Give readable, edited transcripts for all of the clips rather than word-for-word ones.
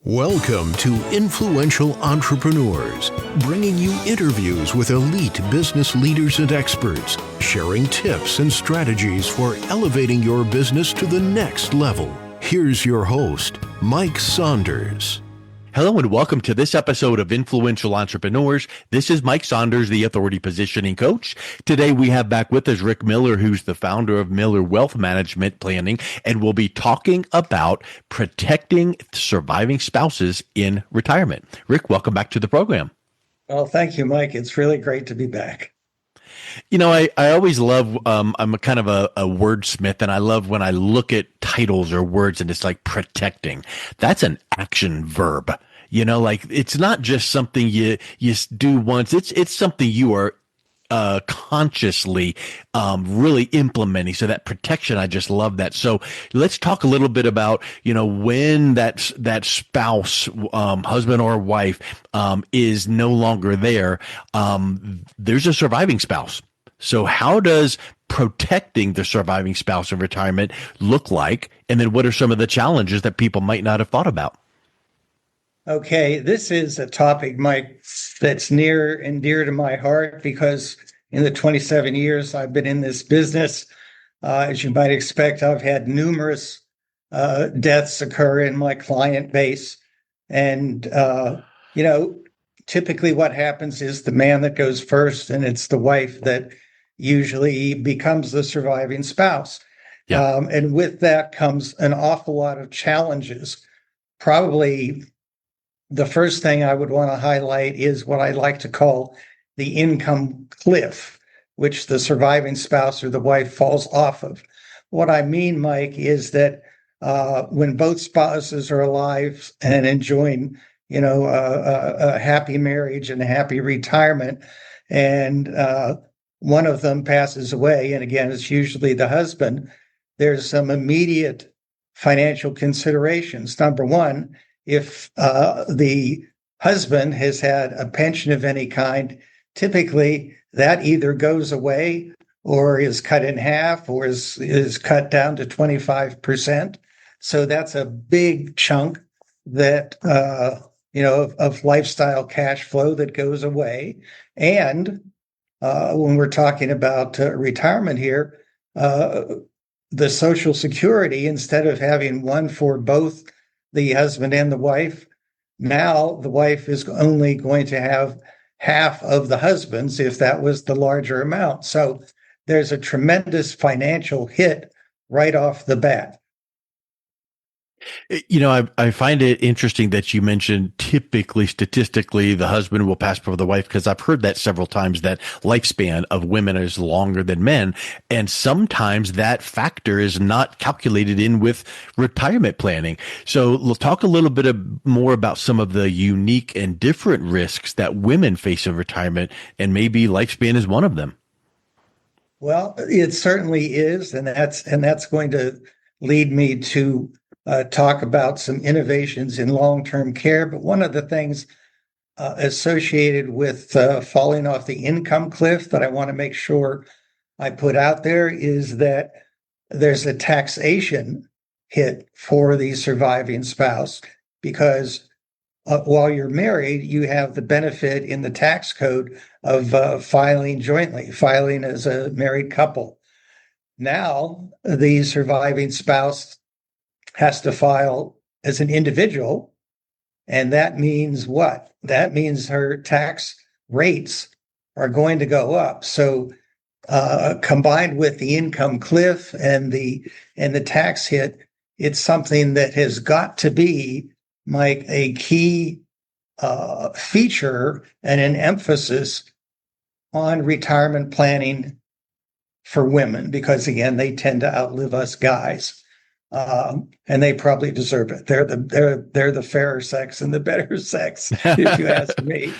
Welcome to Influential Entrepreneurs, bringing you interviews with elite business leaders and experts, sharing tips and strategies for elevating your business to the next level. Here's your host, Mike Saunders. Hello and welcome to this episode of Influential Entrepreneurs. This is Mike Saunders, the Authority Positioning Coach. Today we have back with us Rick Miller, who's the founder of Miller Wealth Management Planning, and we'll be talking about protecting surviving spouses in retirement. Rick, welcome back to the program. Well, thank you, Mike. It's really great to be back. You know, I always love, I'm a kind of a wordsmith, and I love when I look at titles or words and it's like protecting. That's an action verb. You know, like it's not just something you do once. It's something you are consciously really implementing. So that protection, I just love that. So let's talk a little bit about, you know, when that spouse, husband or wife, is no longer there, there's a surviving spouse. So how does protecting the surviving spouse in retirement look like? And then what are some of the challenges that people might not have thought about? Okay, this is a topic, Mike, that's near and dear to my heart because in the 27 years I've been in this business, as you might expect, I've had numerous deaths occur in my client base. And, you know, typically what happens is the man that goes first, and it's the wife that usually becomes the surviving spouse. Yeah. And with that comes an awful lot of challenges. Probably the first thing I would want to highlight is what I like to call the income cliff, which the surviving spouse or the wife falls off of. What I mean, Mike, is that when both spouses are alive and enjoying, you know, a happy marriage and a happy retirement, and one of them passes away, and again, it's usually the husband, there's some immediate financial considerations. Number one, if the husband has had a pension of any kind, typically that either goes away or is cut in half or is cut down to 25%. So that's a big chunk that, you know, of lifestyle cash flow that goes away. And when we're talking about retirement here, the Social Security, instead of having one for both the husband and the wife, now the wife is only going to have half of the husband's if that was the larger amount. So there's a tremendous financial hit right off the bat. You know, I find it interesting that you mentioned typically, statistically, the husband will pass before the wife, because I've heard that several times, that lifespan of women is longer than men. And sometimes that factor is not calculated in with retirement planning. So we'll talk a little bit more about some of the unique and different risks that women face in retirement, and maybe lifespan is one of them. Well, it certainly is. And that's going to lead me to talk about some innovations in long-term care. But one of the things associated with falling off the income cliff that I want to make sure I put out there is that there's a taxation hit for the surviving spouse, because while you're married, you have the benefit in the tax code of filing jointly, filing as a married couple. Now, the surviving spouse has to file as an individual. And that means what? That means her tax rates are going to go up. So combined with the income cliff and the tax hit, it's something that has got to be, Mike, a key feature and an emphasis on retirement planning for women, because again, they tend to outlive us guys. And they probably deserve it. They're the fairer sex and the better sex, if you ask me.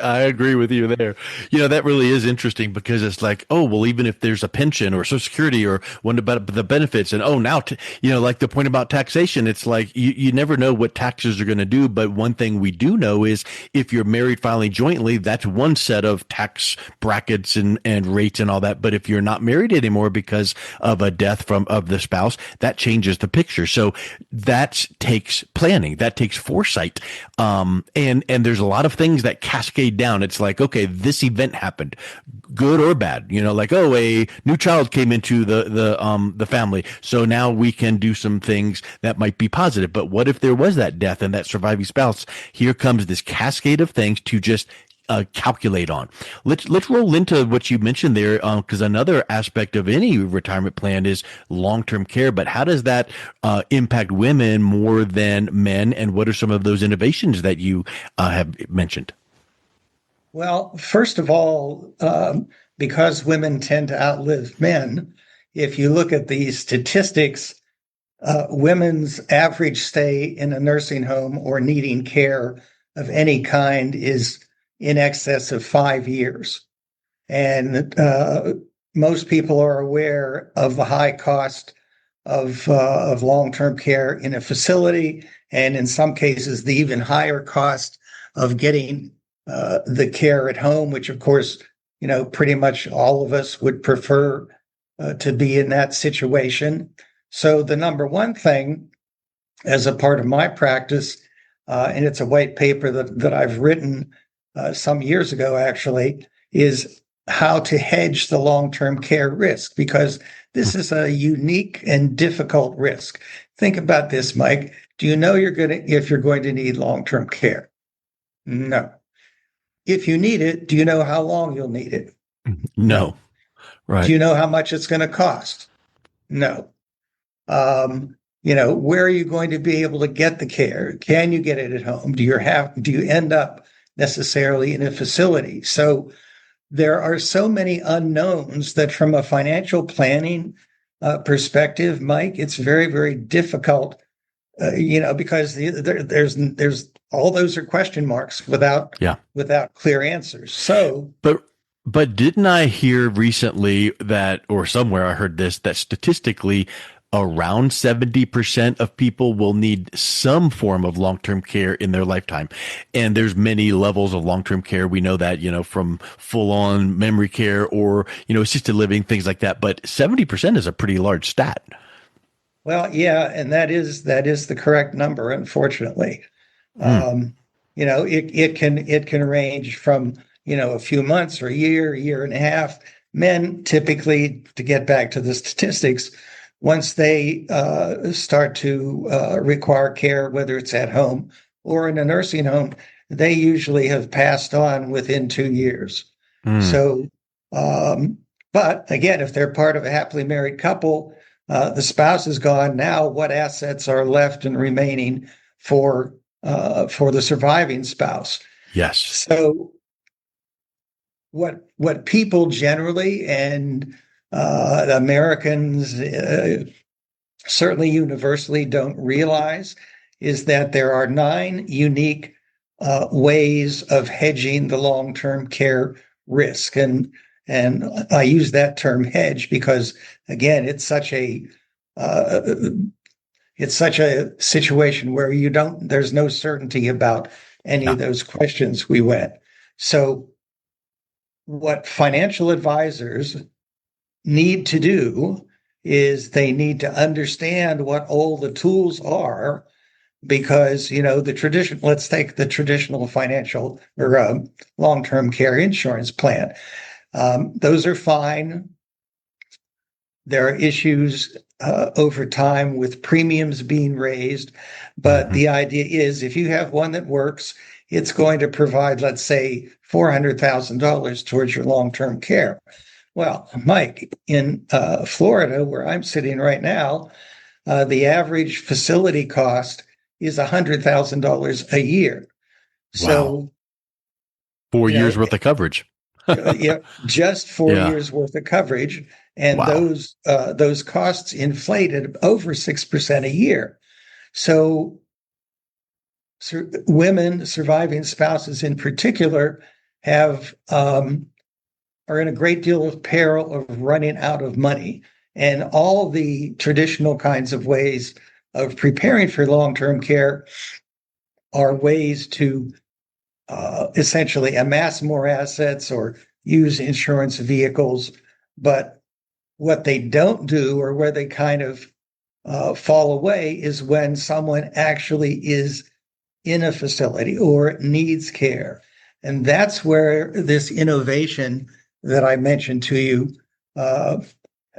I agree with you there. You know, that really is interesting, because it's like, oh, well, even if there's a pension or Social Security or one about the benefits, and now, you know, like the point about taxation, it's like you never know what taxes are going to do. But one thing we do know is if you're married filing jointly, that's one set of tax brackets and rates and all that. But if you're not married anymore because of a death of the spouse, that changes changes the picture. So that takes planning, that takes foresight. And there's a lot of things that cascade down. It's like, okay, this event happened, good or bad, like, oh, a new child came into the family. So now we can do some things that might be positive. But what if there was that death and that surviving spouse? Here comes this cascade of things to just calculate on. Let's roll into what you mentioned there, because another aspect of any retirement plan is long-term care. But how does that impact women more than men? And what are some of those innovations that you have mentioned? Well, first of all, because women tend to outlive men, if you look at the statistics, women's average stay in a nursing home or needing care of any kind is in excess of 5 years. And most people are aware of the high cost of long-term care in a facility, and in some cases, the even higher cost of getting the care at home, which of course, pretty much all of us would prefer to be in that situation. So the number one thing as a part of my practice, and it's a white paper that I've written some years ago, actually, is how to hedge the long-term care risk, because this is a unique and difficult risk. Think about this, Mike. Do you know if you're going to need long-term care? No. If you need it, do you know how long you'll need it? No. Right. Do you know how much it's going to cost? No. Where are you going to be able to get the care? Can you get it at home? Do you end up necessarily in a facility? So there are so many unknowns that from a financial planning perspective, Mike, it's very, very difficult, because there's all those are question marks without clear answers. So, but didn't I hear recently that, or somewhere I heard this, that statistically around 70% of people will need some form of long-term care in their lifetime. And there's many levels of long-term care. We know that, from full-on memory care or, assisted living, things like that. But 70% is a pretty large stat. Well, yeah, and that is the correct number, unfortunately. It can range from, a few months or a year and a half. Men typically, to get back to the statistics, once they start to require care, whether it's at home or in a nursing home, they usually have passed on within 2 years. So, but again, if they're part of a happily married couple, the spouse is gone. Now, what assets are left and remaining for the surviving spouse? Yes. So, what people generally and Americans certainly universally don't realize is that there are 9 unique ways of hedging the long-term care risk. And I use that term hedge because, again, it's such a situation where there's no certainty about any of those questions we went. So what financial advisors need to do is they need to understand what all the tools are, because let's take the traditional financial or long-term care insurance plan. Those are fine. There are issues over time with premiums being raised, but the idea is if you have one that works, it's going to provide, let's say, $400,000 towards your long-term care. Well, Mike, in Florida, where I'm sitting right now, the average facility cost is $100,000 a year. So, 4 years worth of coverage. Just 4 years worth of coverage, and those costs inflated over 6% a year. So, women, surviving spouses in particular, are in a great deal of peril of running out of money. And all the traditional kinds of ways of preparing for long-term care are ways to essentially amass more assets or use insurance vehicles. But what they don't do, or where they kind of fall away is when someone actually is in a facility or needs care. And that's where this innovation that I mentioned to you uh,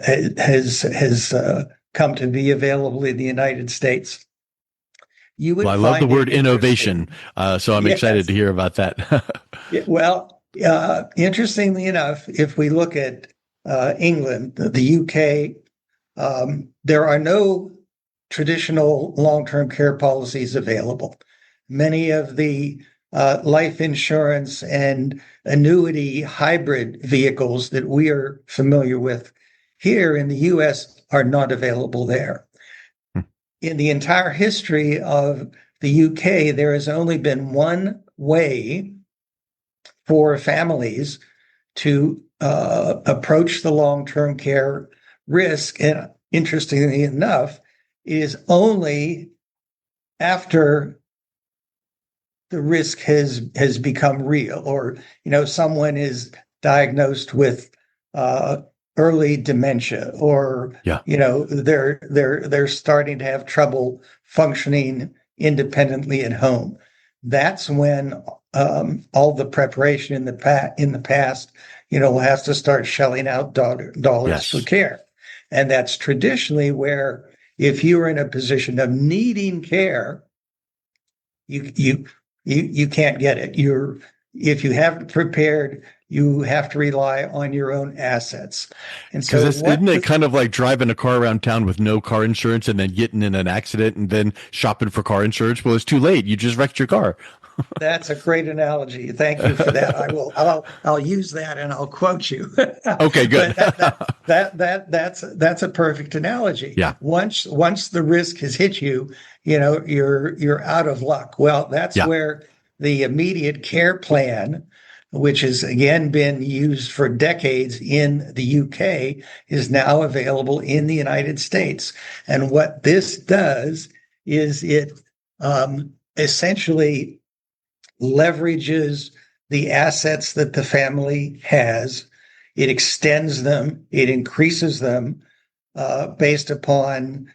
has come to be available in the United States. You Well, would I love the find it word innovation. interesting. So I'm excited Yes. to hear about that. Well, interestingly enough, if we look at England, the UK, there are no traditional long-term care policies available. Many of the life insurance and annuity hybrid vehicles that we are familiar with here in the US are not available there. In the entire history of the UK, there has only been one way for families to approach the long-term care risk. And interestingly enough, is only after the risk has become real, or someone is diagnosed with uh, early dementia, or Yeah. they're starting to have trouble functioning independently at home. That's when all the preparation in the past, will have to start shelling out dollars for Yes. care, and that's traditionally where, if you're in a position of needing care, you you you can't get it. If you haven't prepared, you have to rely on your own assets. And Because so isn't it kind of like driving a car around town with no car insurance and then getting in an accident and then shopping for car insurance? Well, it's too late. You just wrecked your car. That's a great analogy. Thank you for that. I'll use that and I'll quote you. Okay, good. But that's a perfect analogy. Yeah. Once the risk has hit you, you're out of luck. Well, that's Yeah. where the immediate care plan, which has again been used for decades in the UK, is now available in the United States. And what this does is it essentially leverages the assets that the family has. It extends them, it increases them based upon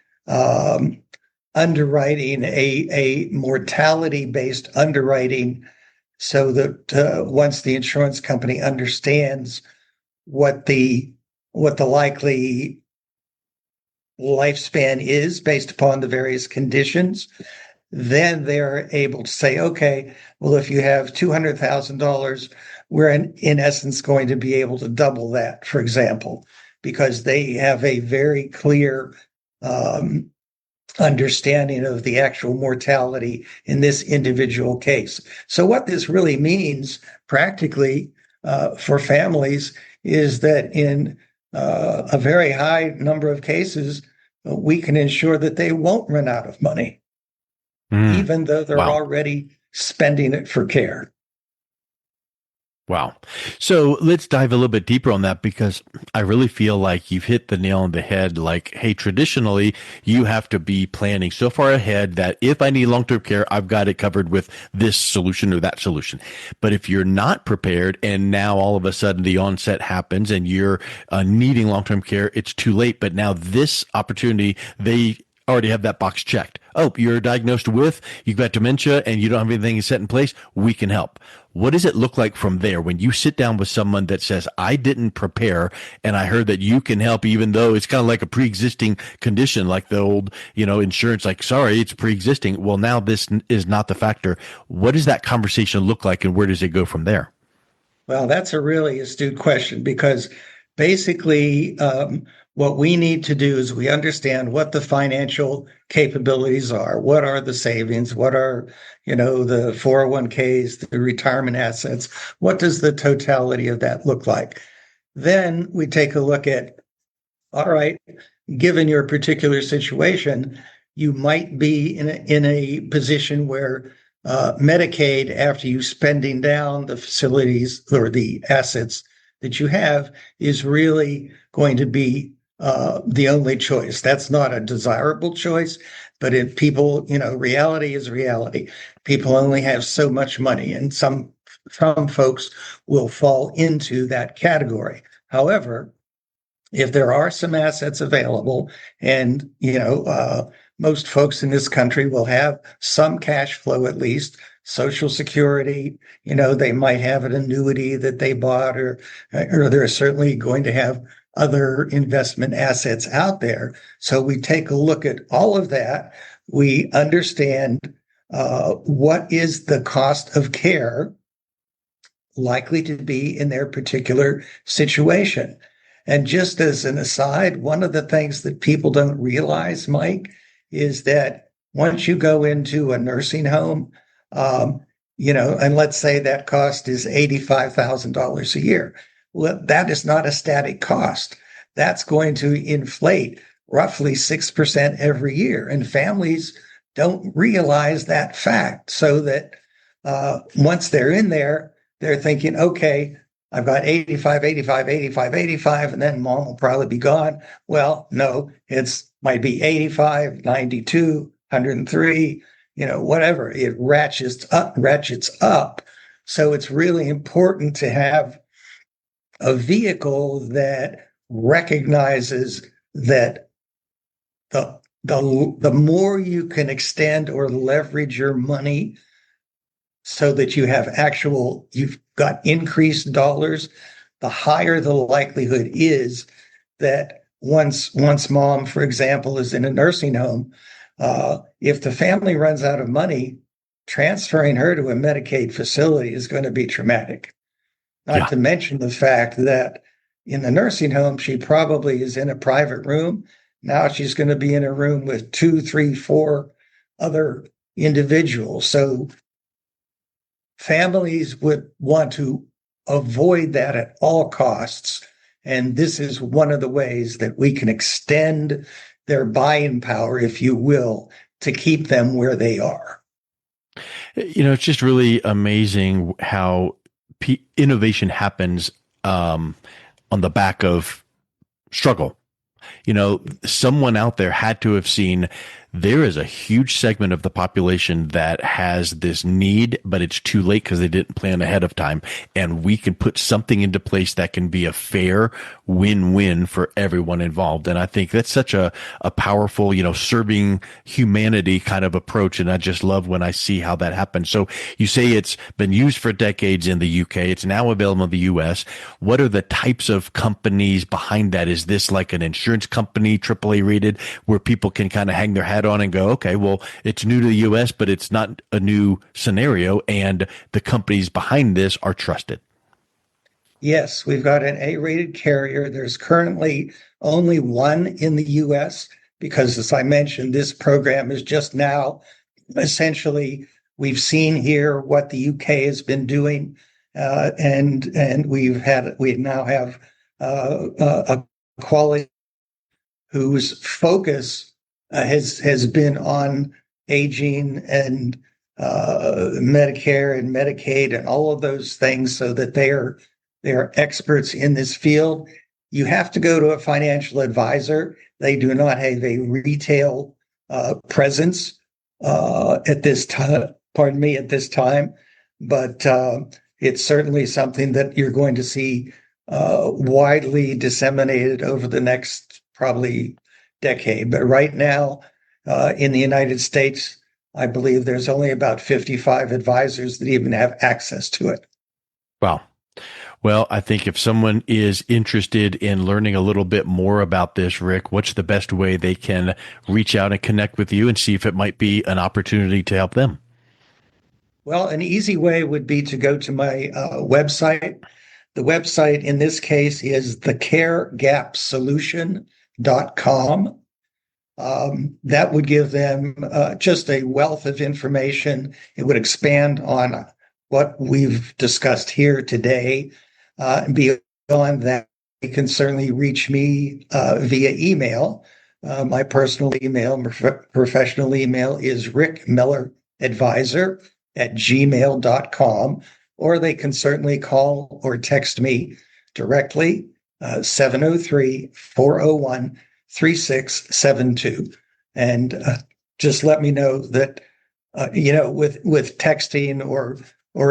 underwriting, a mortality based underwriting, so that once the insurance company understands what the likely lifespan is based upon the various conditions, then they're able to say, okay, well, if you have $200,000, we're in essence going to be able to double that, for example, because they have a very clear um, understanding of the actual mortality in this individual case. So what this really means practically for families is that in a very high number of cases, we can ensure that they won't run out of money, even though they're Wow. already spending it for care. Wow. So let's dive a little bit deeper on that, because I really feel like you've hit the nail on the head. Like, hey, traditionally, you have to be planning so far ahead that if I need long-term care, I've got it covered with this solution or that solution. But if you're not prepared and now all of a sudden the onset happens and you're needing long-term care, it's too late. But now this opportunity, they already have that box checked. Oh, you're diagnosed with, you've got dementia and you don't have anything set in place. We can help. What does it look like from there when you sit down with someone that says, I didn't prepare and I heard that you can help, even though it's kind of like a pre-existing condition, like the old, insurance, like, sorry, it's pre-existing. Well, now this is not the factor. What does that conversation look like and where does it go from there? Well, that's a really astute question, because basically, what we need to do is we understand what the financial capabilities are. What are the savings? What are, the 401ks, the retirement assets? What does the totality of that look like? Then we take a look at, all right, given your particular situation, you might be in a position where Medicaid, after you spending down the facilities or the assets that you have, is really going to be the only choice. That's not a desirable choice, but if people, reality is reality. People only have so much money, and some folks will fall into that category. However, if there are some assets available, and most folks in this country will have some cash flow, at least Social Security, they might have an annuity that they bought, or they're certainly going to have other investment assets out there. So we take a look at all of that. We understand what is the cost of care likely to be in their particular situation. And just as an aside, one of the things that people don't realize, Mike, is that once you go into a nursing home, and let's say that cost is $85,000 a year. Well, that is not a static cost. That's going to inflate roughly 6% every year. And families don't realize that fact, so that once they're in there, they're thinking, okay, I've got 85, 85, 85, 85, and then mom will probably be gone. Well, no, might be 85, 92, 103, whatever. It ratchets up. So it's really important to have a vehicle that recognizes that the more you can extend or leverage your money so that you've got increased dollars, the higher the likelihood is that once mom, for example, is in a nursing home, if the family runs out of money, transferring her to a Medicaid facility is going to be traumatic. Not to mention the fact that in the nursing home, she probably is in a private room. Now she's going to be in a room with 2, 3, 4 other individuals. So families would want to avoid that at all costs. And this is one of the ways that we can extend their buying power, if you will, to keep them where they are. It's just really amazing how innovation happens on the back of struggle. Someone out there had to have seen there is a huge segment of the population that has this need, but it's too late because they didn't plan ahead of time. And we can put something into place that can be a fair win-win for everyone involved. And I think that's such a powerful, serving humanity kind of approach. And I just love when I see how that happens. So you say it's been used for decades in the UK. It's now available in the US. What are the types of companies behind that? Is this like an insurance company, AAA rated, where people can kind of hang their hat on and go, okay, well, it's new to the US, but it's not a new scenario, and the companies behind this are trusted? Yes, we've got an A-rated carrier. There's currently only one in the US because, as I mentioned, this program is just now essentially, we've seen here what the UK has been doing, and we now have a quality whose focus has been on aging and Medicare and Medicaid and all of those things, so that they are experts in this field. You have to go to a financial advisor. They do not have a retail presence at this time. Pardon me, at this time, but it's certainly something that you're going to see widely disseminated over the next probably decade. But right now, in the United States, I believe there's only about 55 advisors that even have access to it. Wow. Well, I think if someone is interested in learning a little bit more about this, Rick, what's the best way they can reach out and connect with you and see if it might be an opportunity to help them? Well, an easy way would be to go to my website. The website in this case is thecaregapsolution.com. That would give them just a wealth of information. It would expand on what we've discussed here today. Beyond that, you can certainly reach me via email. My personal email, professional email is rickmilleradvisor@gmail.com, or they can certainly call or text me directly, 703-401-3672. And just let me know that, with texting or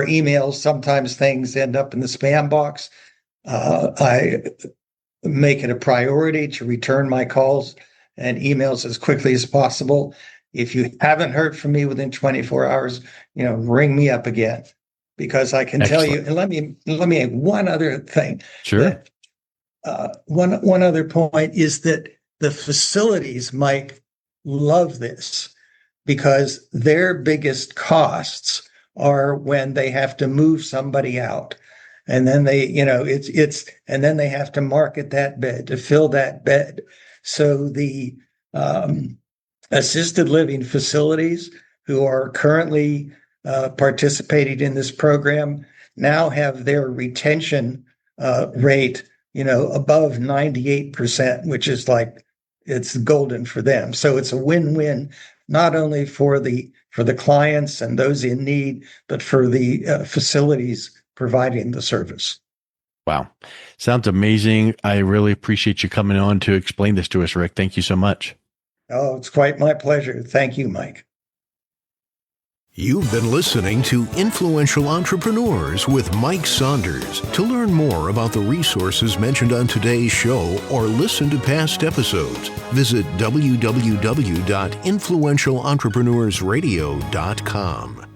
emails, sometimes things end up in the spam box. I make it a priority to return my calls and emails as quickly as possible. If you haven't heard from me within 24 hours, ring me up again, because I can tell you. And let me add one other thing. Sure. One other point is that the facilities might love this, because their biggest costs are when they have to move somebody out. And then and then they have to market that bed, to fill that bed. So the assisted living facilities who are currently participating in this program now have their retention rate, above 98%, which is like, it's golden for them. So it's a win-win, not only for the clients and those in need, but for the facilities providing the service. Wow. Sounds amazing. I really appreciate you coming on to explain this to us, Rick. Thank you so much. Oh, it's quite my pleasure. Thank you, Mike. You've been listening to Influential Entrepreneurs with Mike Saunders. To learn more about the resources mentioned on today's show or listen to past episodes, visit www.influentialentrepreneurssradio.com.